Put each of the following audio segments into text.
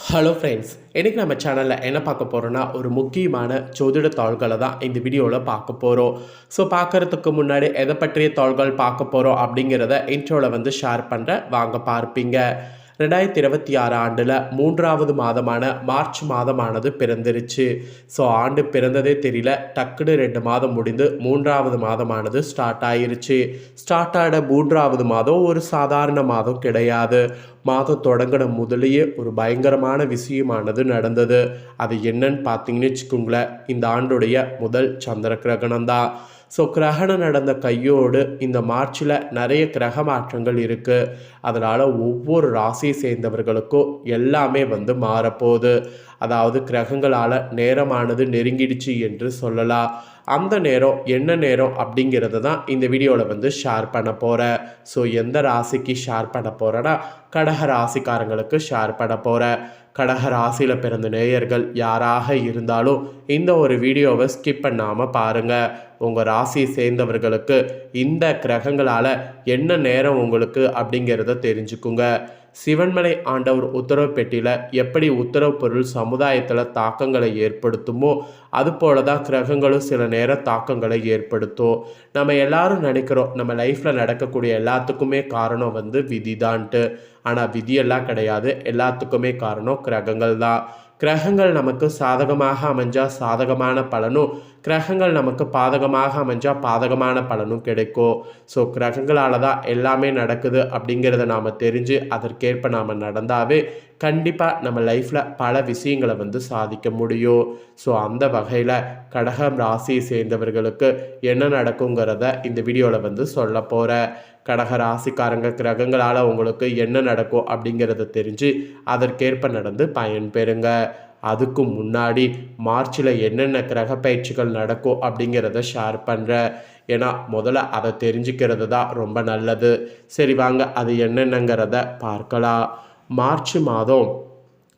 Hello friends, இன்றைக்கி நம்ம சேனலில் என்ன பார்க்க போகிறோன்னா ஒரு முக்கியமான ஜோதிட தாள்களை தான் இந்த வீடியோவில் பார்க்க போகிறோம். ஸோ பார்க்குறதுக்கு முன்னாடி எதை பற்றிய தாள்கள் பார்க்க போகிறோம் அப்படிங்கிறத இன்ட்ரோவில் ஷேர் பண்ணுறேன், வாங்க பார்ப்பீங்க. 2026 ஆண்டில் 3வது மாதமான மார்ச் மாதமானது பிறந்துருச்சு. ஸோ ஆண்டு பிறந்ததே தெரியல, டக்குன்னு 2 மாதம் முடிந்து 3வது மாதமானது ஸ்டார்ட் ஆயிருச்சு. ஸ்டார்ட் ஆன 3வது மாதம் ஒரு சாதாரண மாதம் கிடையாது. மாதம் தொடங்கின முதலேயே ஒரு பயங்கரமான விஷயமானது நடந்தது. அது என்னன்னு பார்த்தீங்கன்னு வச்சுக்கோங்களேன், இந்த ஆண்டுடைய முதல் சந்திர கிரகணம் தான். ஸோ கிரகணம் நடந்த கையோடு இந்த மார்ச்சில் நிறைய கிரக மாற்றங்கள் இருக்குது. அதனால் ஒவ்வொரு ராசியை சேர்ந்தவர்களுக்கும் எல்லாமே மாறப்போகுது. அதாவது கிரகங்களால் நேரமானது நெருங்கிடுச்சு என்று சொல்லலாம். அந்த நேரம் என்ன நேரம் அப்படிங்கிறத தான் இந்த வீடியோவில் ஷேர் பண்ண போகிறேன். ஸோ எந்த ராசிக்கு ஷேர் பண்ண போகிறேன்னா, கடக ராசிக்காரங்களுக்கு ஷேர் பண்ண போகிறேன். கடக ராசியில் பிறந்த நேயர்கள் யாராக இருந்தாலும் இந்த ஒரு வீடியோவை ஸ்கிப் பண்ணாமல் பாருங்கள். உங்கள் ராசியை சேர்ந்தவர்களுக்கு இந்த கிரகங்களால் என்ன நேரம் உங்களுக்கு அப்படிங்கிறத தெரிஞ்சுக்குங்க. சிவன்மலை ஆண்டவர் உத்தரவு பெட்டியில் எப்படி உத்தரவு பொருள் சமுதாயத்தில் தாக்கங்களை ஏற்படுத்துமோ அதுபோல தான் கிரகங்களும் சில நேர தாக்கங்களை ஏற்படுத்தும். நம்ம எல்லாரும் நினைக்கிறோம் நம்ம லைஃப்பில் நடக்கக்கூடிய எல்லாத்துக்குமே காரணம் விதிதான்ட்டு. ஆனால் விதியெல்லாம் கிடையாது, எல்லாத்துக்குமே காரணம் கிரகங்கள் தான். கிரகங்கள் நமக்கு சாதகமாக அமைஞ்சால் சாதகமான பலனும், கிரகங்கள் நமக்கு பாதகமாக அமைஞ்சால் பாதகமான பலனும் கிடைக்கும். ஸோ கிரகங்களால் தான் எல்லாமே நடக்குது அப்படிங்கிறத நாம் தெரிஞ்சு அதற்கேற்ப நாம் நடந்தாவே கண்டிப்பாக நம்ம லைஃப்பில் பல விஷயங்களை சாதிக்க முடியும். ஸோ அந்த வகையில் கடகம் ராசியை சேர்ந்தவர்களுக்கு என்ன நடக்குங்கிறத இந்த வீடியோவில் சொல்ல போகிறேன். கடக ராசிக்காரங்க கிரகங்களால் உங்களுக்கு என்ன நடக்கும் அப்படிங்கிறத தெரிஞ்சு அதற்கேற்ப நடந்து பயன்பெறுங்க. அதுக்கு முன்னாடி மார்ச்சில் என்னென்ன கிரக பயிற்சிகள் நடக்கும் அப்படிங்கிறத ஷேர் பண்ணுறேன். ஏன்னா முதல்ல அதை தெரிஞ்சுக்கிறது தான் ரொம்ப நல்லது. சரி வாங்க, அது என்னென்னங்கிறத பார்க்கலாம். மார்ச் மாதம்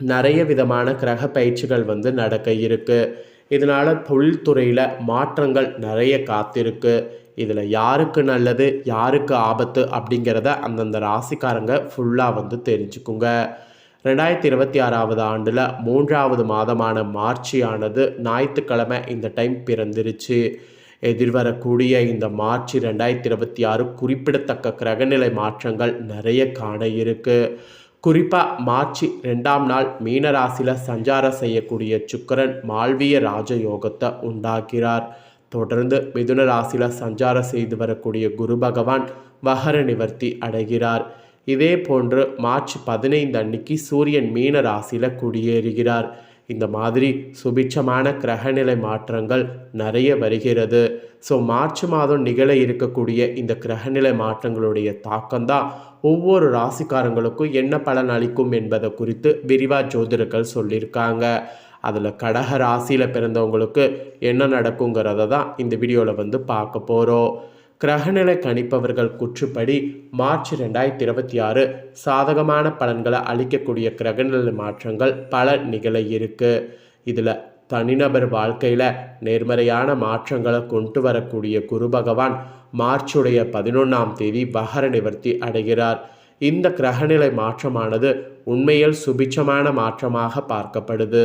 நிறைய விதமான கிரக பயிற்சிகள் நடக்க இருக்குது. இதனால் தொழில்துறையில் மாற்றங்கள் நிறைய காத்திருக்கு. இதில் யாருக்கு நல்லது யாருக்கு ஆபத்து அப்படிங்கிறத அந்தந்த ராசிக்காரங்க ஃபுல்லாக தெரிஞ்சுக்குங்க. 2026 ஆண்டில் 3வது மாதமான மார்ச்சானது ஞாயிற்றுக்கிழமை இந்த டைம் பிறந்துருச்சு. எதிர்வரக்கூடிய இந்த மார்ச் 2026 குறிப்பிடத்தக்க கிரகநிலை மாற்றங்கள் நிறைய காண இருக்குது. குறிப்பாக மார்ச் 2ஆம் நாள் மீனராசியில் சஞ்சாரம் செய்யக்கூடிய சுக்கிரன் மால்விய ராஜயோகத்தை உண்டாகிறார். தொடர்ந்து மிதுன ராசியில் சஞ்சாரம் செய்து வரக்கூடிய குரு பகவான் வகர நிவர்த்தி அடைகிறார். இதே போன்று மார்ச் 15 அன்னைக்கு சூரியன் மீன ராசியில் குடியேறுகிறார். இந்த மாதிரி சுபிட்சமான கிரகநிலை மாற்றங்கள் நிறைய வருகிறது. ஸோ மார்ச் மாதம் நிகழ இருக்கக்கூடிய இந்த கிரகநிலை மாற்றங்களுடைய தாக்கம்தான் ஒவ்வொரு ராசிக்காரங்களுக்கும் என்ன பலன் அளிக்கும் என்பதை குறித்து விரிவாக ஜோதிடர்கள் சொல்லியிருக்காங்க. அதில் கடக ராசியில் பிறந்தவங்களுக்கு என்ன நடக்குங்கிறத தான் இந்த வீடியோவில் பார்க்க போகிறோம். கிரகநிலை கணிப்பவர்கள் கூற்றுப்படி மார்ச் 2026 சாதகமான பலன்களை அளிக்கக்கூடிய கிரகநிலை மாற்றங்கள் பல நிகழ இருக்குது. இதில் தனிநபர் வாழ்க்கையில் நேர்மறையான மாற்றங்களை கொண்டு வரக்கூடிய குரு பகவான் மார்ச்சுடைய 11ஆம் தேதி வகர நிவர்த்தி அடைகிறார். இந்த கிரகநிலை மாற்றமானது உண்மையில் சுபிட்சமான மாற்றமாக பார்க்கப்படுது.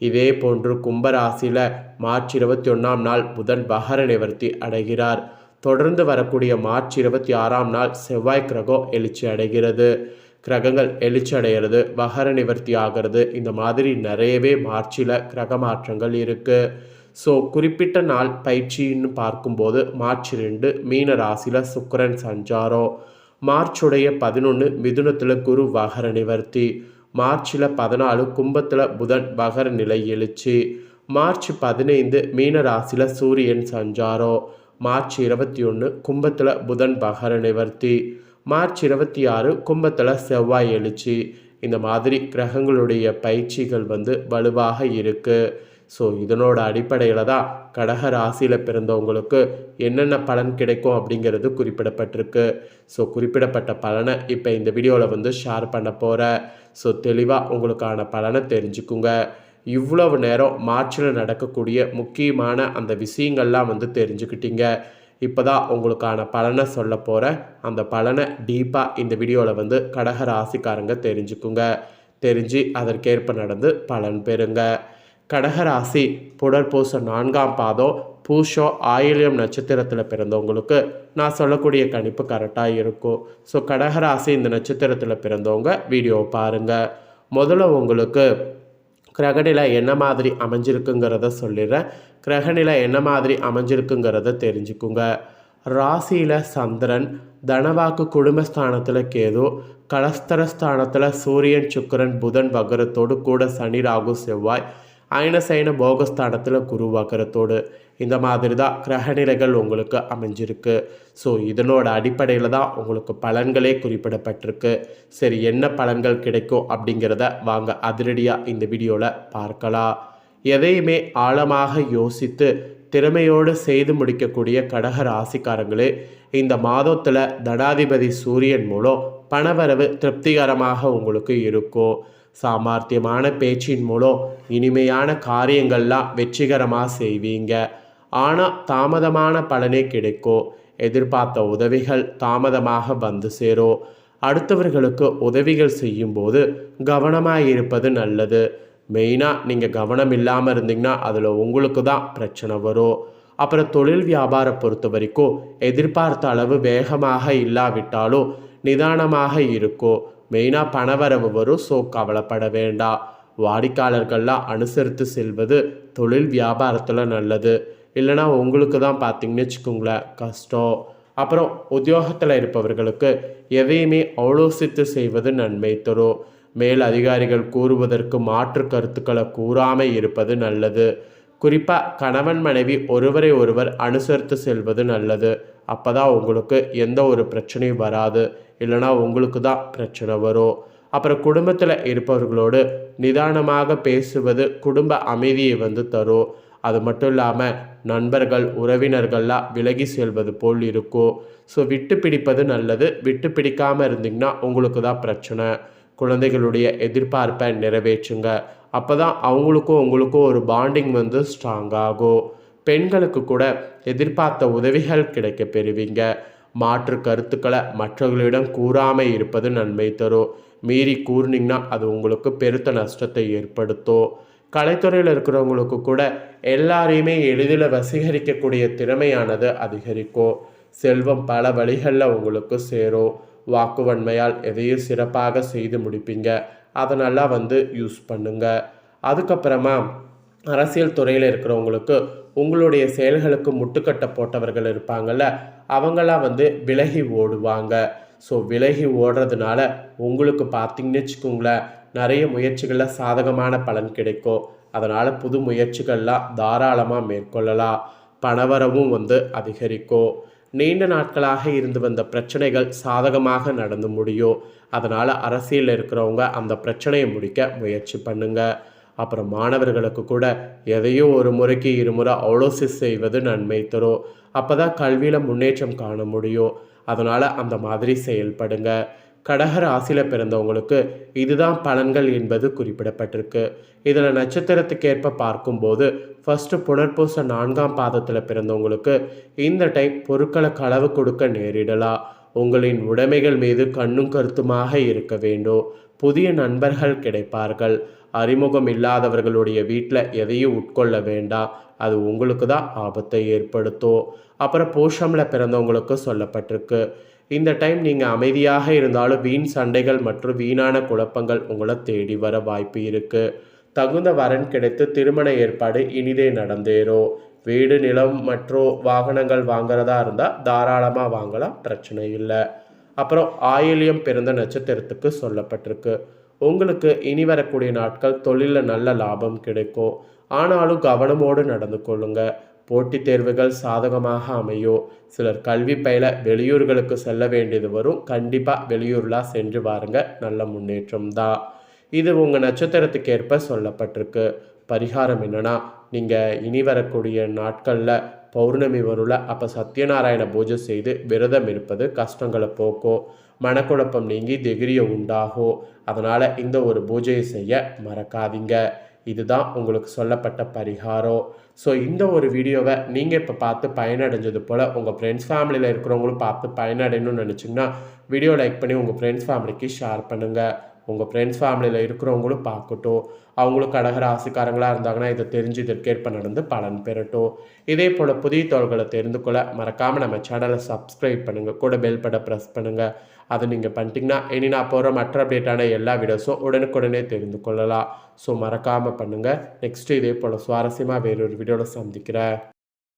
இதே போன்று கும்பராசியில் மார்ச் 21ஆம் நாள் புதன் வகர நிவர்த்தி அடைகிறார். தொடர்ந்து வரக்கூடிய மார்ச் 26ஆம் நாள் செவ்வாய் கிரகம் எழுச்சி அடைகிறது. கிரகங்கள் எழுச்சி அடைகிறது, வகர நிவர்த்தி ஆகிறது. இந்த மாதிரி நிறையவே மார்ச்சில் கிரக மாற்றங்கள் இருக்குது. ஸோ குறிப்பிட்ட நாள் பயிற்சின்னு பார்க்கும்போது மார்ச் 2 மீன ராசியில் சுக்கிரன் சஞ்சாரம், மார்ச்சுடைய 11 மிதுனத்தில் குரு வகர நிவர்த்தி, மார்ச்சில் 14 கும்பத்தில் புதன் வகர நிலை எழுச்சி, மார்ச் 15 மீன ராசியில் சூரியன் சஞ்சாரம், மார்ச் 21 கும்பத்தில் புதன் வகர நிவர்த்தி, மார்ச் 26 கும்பத்தில் செவ்வாய் எழுச்சி. இந்த மாதிரி கிரகங்களுடைய பயிற்சிகள் வலுவாக இருக்குது. ஸோ இதனோட அடிப்படையில் தான் கடக ராசியில் பிறந்தவங்களுக்கு என்னென்ன பலன் கிடைக்கும் அப்படிங்கிறது குறிப்பிடப்பட்டிருக்கு. ஸோ குறிப்பிடப்பட்ட பலனை இப்போ இந்த வீடியோவில் ஷேர் பண்ண போகிறேன். ஸோ தெளிவாக உங்களுக்கான பலனை தெரிஞ்சுக்குங்க. இவ்வளவு நேரம் மார்ச்சில் நடக்கக்கூடிய முக்கியமான அந்த விஷயங்கள்லாம் தெரிஞ்சுக்கிட்டீங்க. இப்போ தான் உங்களுக்கான பலனை சொல்ல போகிறேன். அந்த பலனை டீப்பாக இந்த வீடியோவில் கடக ராசிக்காரங்க தெரிஞ்சுக்குங்க. தெரிஞ்சு அதற்கேற்ப நடந்து பலன் பெறுங்க. கடகராசி புனர்பூச 4ஆம் பாதம் பூஷம் ஆயில்யம் நட்சத்திரத்தில் பிறந்தவங்களுக்கு நான் சொல்லக்கூடிய கணிப்பு கரெக்டாக இருக்கும். ஸோ கடகராசி இந்த நட்சத்திரத்தில் பிறந்தவங்க வீடியோவை பாருங்கள். முதல்ல உங்களுக்கு கிரகநிலை என்ன மாதிரி அமைஞ்சிருக்குங்கிறத சொல்லிடுறேன். கிரகநிலை என்ன மாதிரி அமைஞ்சிருக்குங்கிறத தெரிஞ்சுக்குங்க. ராசியில் சந்திரன், தனவாக்கு குடும்பஸ்தானத்தில் கேது, கலஸ்தரஸ்தானத்தில் சூரியன், சுக்கிரன், புதன் வக்கரத்தோடு கூட சனி, ராகு, செவ்வாய், அயனசைன போகஸ்தானத்தில் குரு வக்கரத்தோடு இந்த மாதிரி தான் கிரகநிலைகள் உங்களுக்கு அமைஞ்சிருக்கு. ஸோ இதனோட அடிப்படையில் தான் உங்களுக்கு பலன்களே குறிப்பிடப்பட்டிருக்கு. சரி, என்ன பலன்கள் கிடைக்கும் அப்படிங்கிறத வாங்க அதிரடியாக இந்த வீடியோவில் பார்க்கலாம். எதையுமே ஆழமாக யோசித்து திறமையோடு செய்து முடிக்கக்கூடிய கடக ராசிக்காரங்களே, இந்த மாதத்தில் தனாதிபதி சூரியன் மூலம் பணவரவு திருப்திகரமாக உங்களுக்கு இருக்கும். சாமர்த்தியமான பேச்சின் மூலம் இனிமையான காரியங்கள்லாம் வெற்றிகரமாக செய்வீங்க. ஆனால் தாமதமான பலனே கிடைக்கும். எதிர்பார்த்த உதவிகள் தாமதமாக வந்து சேரும். அடுத்தவர்களுக்கு உதவிகள் செய்யும்போது கவனமாக இருப்பது நல்லது. மெயினாக நீங்கள் கவனம் இல்லாமல் இருந்தீங்கன்னா அதில் உங்களுக்கு தான் பிரச்சனை வரும். அப்புறம் தொழில் வியாபாரம் பொறுத்த வரைக்கும் எதிர்பார்த்த அளவு வேகமாக இல்லாவிட்டாலும் நிதானமாக இருக்கும். மெயினாக பணவரவு வரும். ஸோ கவலைப்பட வேண்டாம். வாடிக்கையாளர்கள்லாம் அனுசரித்து செல்வது தொழில் வியாபாரத்தில் நல்லது. இல்லைனா உங்களுக்கு தான் பார்த்தீங்கன்னு வச்சுக்கோங்களேன் கஷ்டம். அப்புறம் உத்தியோகத்தில் இருப்பவர்களுக்கு எதையுமே ஆலோசித்து செய்வது நன்மை தரும். மேல் அதிகாரிகள் கூறுவதற்கு மாற்று கருத்துக்களை கூறாமல் இருப்பது நல்லது. குறிப்பாக கணவன் மனைவி ஒருவரை ஒருவர் அனுசரித்து செல்வது நல்லது. அப்போ தான் உங்களுக்கு எந்த ஒரு பிரச்சனையும் வராது. இல்லைனா உங்களுக்கு தான் பிரச்சனை வரும். அப்புறம் குடும்பத்தில் இருப்பவர்களோடு நிதானமாக பேசுவது குடும்ப அமைதியை தரும். அது மட்டும் இல்லாமல் நண்பர்கள் உறவினர்கள்லாம் விலகி செல்வது போல் இருக்கும். ஸோ விட்டு பிடிப்பது நல்லது. விட்டு பிடிக்காமல் இருந்தீங்கன்னா உங்களுக்கு தான் பிரச்சனை. குழந்தைகளுடைய எதிர்பார்ப்பை நிறைவேற்றுங்க. அப்போ தான் அவங்களுக்கும் உங்களுக்கும் ஒரு பாண்டிங் ஸ்ட்ராங் ஆகும். பெண்களுக்கு கூட எதிர்பார்த்த உதவிகள் கிடைக்க பெறுவீங்க. மாற்று கருத்துக்களை மற்றவர்களிடம் கூறாமல் இருப்பது நன்மை தரும். மீறி கூறினீங்கன்னா அது உங்களுக்கு பெருத்த நஷ்டத்தை ஏற்படுத்தும். கலைத்துறையில் இருக்கிறவங்களுக்கு கூட எல்லாரையுமே எளிதில் வசீகரிக்கக்கூடிய திறமையானது அதிகரிக்கும். செல்வம் பல வழிகளில் உங்களுக்கு சேரும். வாக்குவன்மையால் எதையும் சிறப்பாக செய்து முடிப்பீங்க. அதனெல்லாம் யூஸ் பண்ணுங்க. அதுக்கப்புறமா அரசியல் துறையில் இருக்கிறவங்களுக்கு உங்களுடைய செயல்களுக்கு முட்டுக்கட்டை போட்டவர்கள் இருப்பாங்கள்ல, அவங்களாம் விலகி ஓடுவாங்க. ஸோ விலகி ஓடுறதுனால உங்களுக்கு பார்த்தீங்கன்னு வச்சுக்கோங்களேன் நிறைய முயற்சிகளில் சாதகமான பலன் கிடைக்கும். அதனால் புது முயற்சிகள்லாம் தாராளமாக மேற்கொள்ளலாம். பணவரவும் அதிகரிக்கும். நீண்ட நாட்களாக இருந்து வந்த பிரச்சனைகள் சாதகமாக நடந்து முடியும். அதனால் அரசியலில் இருக்கிறவங்க அந்த பிரச்சனையை முடிக்க முயற்சி பண்ணுங்க. அப்புறம் மாணவர்களுக்கு கூட எதையும் ஒரு முறைக்கு இருமுறை ஆலோசி செய்வது நன்மை தரும். அப்போ தான் கல்வியில் முன்னேற்றம் காண முடியும். அதனால் அந்த மாதிரி செயல்படுங்க. கடக ராசியில் பிறந்தவங்களுக்கு இதுதான் பலன்கள் என்பது குறிப்பிடப்பட்டிருக்கு. இதில் நட்சத்திரத்துக்கேற்ப பார்க்கும்போது ஃபஸ்ட்டு புனர்பூச 4ஆம் பாதத்தில் பிறந்தவங்களுக்கு இந்த டைம் பொருட்களை களவு கொடுக்க நேரிடலாம். உங்களின் உடைமைகள் மீது கண்ணும் கருத்துமாக இருக்க வேண்டும். புதிய நண்பர்கள் கிடைப்பார்கள். அறிமுகம் இல்லாதவர்களுடைய வீட்டில் எதையும் உட்கொள்ள வேண்டாம். அது உங்களுக்கு தான் ஆபத்தை ஏற்படுத்தும். அப்புறம் பூஷமில் பிறந்தவங்களுக்கு சொல்லப்பட்டிருக்கு இந்த டைம் நீங்கள் அமைதியாக இருந்தாலும் வீண் சண்டைகள் மற்றும் வீணான குழப்பங்கள் உங்களை தேடி வர வாய்ப்பு இருக்குது. தகுந்த வரன் கிடைத்து திருமண ஏற்பாடு இனிதே நடந்தேறும். வீடு, நிலம் மற்றும் வாகனங்கள் வாங்குறதா இருந்தால் தாராளமாக வாங்கலாம், பிரச்சனை இல்லை. அப்புறம் ஆயில்யம் பிறந்த நட்சத்திரத்துக்கு சொல்லப்பட்டிருக்கு உங்களுக்கு இனி வரக்கூடிய நாட்கள் தொழிலில் நல்ல லாபம் கிடைக்கும். ஆனாலும் கவனமோடு நடந்து கொள்ளுங்க. போட்டித் தேர்வுகள் சாதகமாக அமையும். சிலர் கல்வி பயில வெளியூர்களுக்கு செல்ல வேண்டியது வரும். கண்டிப்பாக வெளியூர்லாம் சென்று பாருங்க, நல்ல முன்னேற்றம் தான். இது உங்கள் நட்சத்திரத்துக்கு ஏற்ப சொல்லப்பட்டிருக்கு. பரிகாரம் என்னன்னா, நீங்கள் இனி வரக்கூடிய நாட்களில் பௌர்ணமி வரும்ல, அப்போ சத்யநாராயண பூஜை செய்து விரதம் இருப்பது கஷ்டங்களை போக்கும். மனக்குழப்பம் நீங்கி திகிரிய உண்டாகும். அதனால் இந்த ஒரு பூஜையை செய்ய மறக்காதீங்க. இதுதான் உங்களுக்கு சொல்லப்பட்ட பரிகாரம். ஸோ இந்த ஒரு வீடியோவை நீங்கள் இப்போ பார்த்து பயனடைஞ்சது போல் உங்கள் ஃப்ரெண்ட்ஸ் ஃபேமிலியில் இருக்கிறவங்களும் பார்த்து பயனடையணும்னு நினச்சிங்கன்னா வீடியோ லைக் பண்ணி உங்கள் ஃப்ரெண்ட்ஸ் ஃபேமிலிக்கு ஷேர் பண்ணுங்கள். உங்கள் ஃப்ரெண்ட்ஸ் ஃபேமிலியில் இருக்கிறவங்களும் பார்க்கட்டும். அவங்களும் கடக ராசிக்காரங்களாக இருந்தாங்கன்னா இதை தெரிஞ்சு இதற்கேற்ப நடந்து பலன் பெறட்டும். இதே போல் புதிய தகவல்களை தெரிந்து கொள்ள மறக்காமல் நம்ம சேனலை சப்ஸ்கிரைப் பண்ணுங்கள், கூட பெல் பட்டனை ப்ரெஸ் பண்ணுங்கள். அதை நீங்கள் பண்ணிட்டீங்கன்னா இனி நான் போகிற மற்ற அப்டேட்டான எல்லா வீடியோஸும் உடனுக்குடனே தெரிந்து கொள்ளலாம். ஸோ மறக்காமல் பண்ணுங்கள். நெக்ஸ்ட்டு இதே போல் சுவாரஸ்யமாக வேறொரு வீடியோவில் சந்திக்கிறேன்.